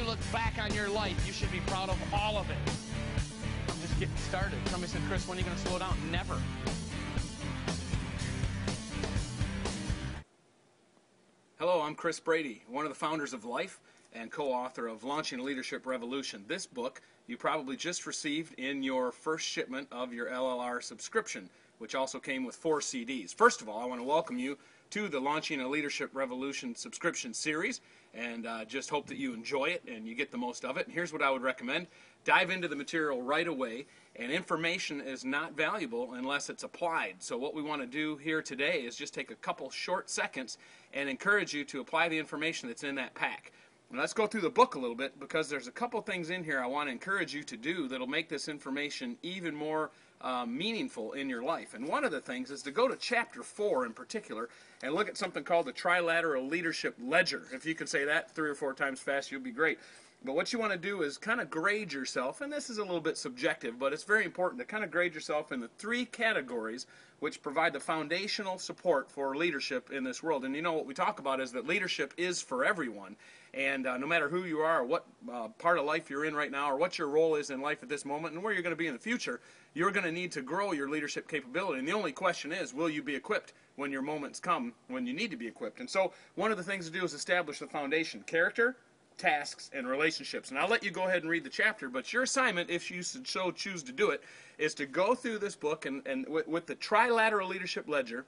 look back on your life, you should be proud of all of it. I'm just getting started. Somebody said, Chris, when are you going to slow down? Never. Hello, I'm Chris Brady, one of the founders of Life and co-author of Launching a Leadership Revolution. This book you probably just received in your first shipment of your LLR subscription, which also came with 4 CDs. First of all, I want to welcome you to the Launching a Leadership Revolution subscription series, and just hope that you enjoy it and you get the most of it. And here's what I would recommend. Dive into the material right away, and information is not valuable unless it's applied. So what we want to do here today is just take a couple short seconds and encourage you to apply the information that's in that pack. Now let's go through the book a little bit, because there's a couple things in here I want to encourage you to do that'll make this information even more meaningful in your life. And one of the things is to go to chapter 4 in particular and look at something called the Trilateral Leadership Ledger. If you can say that 3 or 4 times fast, you'll be great. But what you want to do is kind of grade yourself, and this is a little bit subjective, but it's very important to kind of grade yourself in the 3 categories which provide the foundational support for leadership in this world. And you know what we talk about is that leadership is for everyone, and no matter who you are or what part of life you're in right now or what your role is in life at this moment and where you're going to be in the future, you're going to need to grow your leadership capability. And the only question is, will you be equipped when your moments come when you need to be equipped? And so one of the things to do is establish the foundation: character, tasks, and relationships. And I'll let you go ahead and read the chapter, but your assignment, if you so choose to do it, is to go through this book and with the Trilateral Leadership Ledger,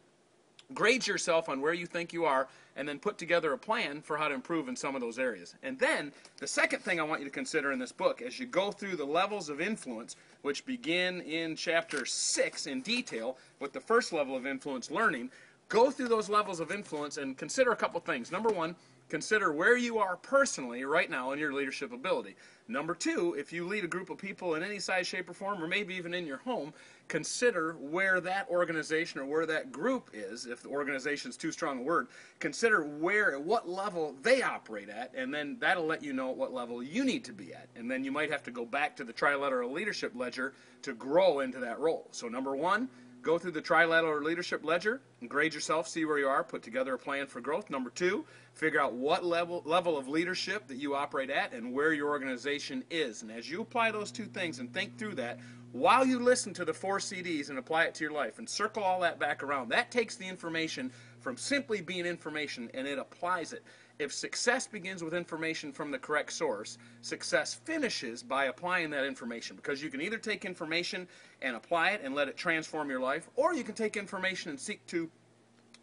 grade yourself on where you think you are, and then put together a plan for how to improve in some of those areas. And then the second thing I want you to consider in this book, as you go through the levels of influence, which begin in chapter 6 in detail with the first level of influence, learning, go through those levels of influence and consider a couple things. Number 1, consider where you are personally right now in your leadership ability. Number 2, if you lead a group of people in any size, shape, or form, or maybe even in your home, consider where that organization or where that group is. If the organization is too strong a word, consider what level they operate at, and then that'll let you know at what level you need to be at. And then you might have to go back to the Trilateral Leadership Ledger to grow into that role. So number 1, go through the Trilateral Leadership Ledger and grade yourself, see where you are, put together a plan for growth. Number 2, figure out what level of leadership that you operate at and where your organization is. And as you apply those 2 things and think through that, while you listen to the 4 CDs and apply it to your life and circle all that back around, that takes the information from simply being information and it applies it. If success begins with information from the correct source, success finishes by applying that information, because you can either take information and apply it and let it transform your life, or you can take information and seek to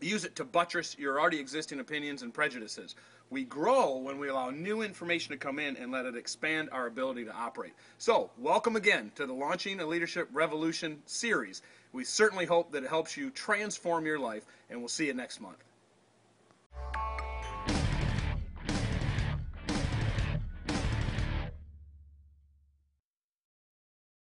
use it to buttress your already existing opinions and prejudices. We grow when we allow new information to come in and let it expand our ability to operate. So, welcome again to the Launching a Leadership Revolution series. We certainly hope that it helps you transform your life, and we'll see you next month.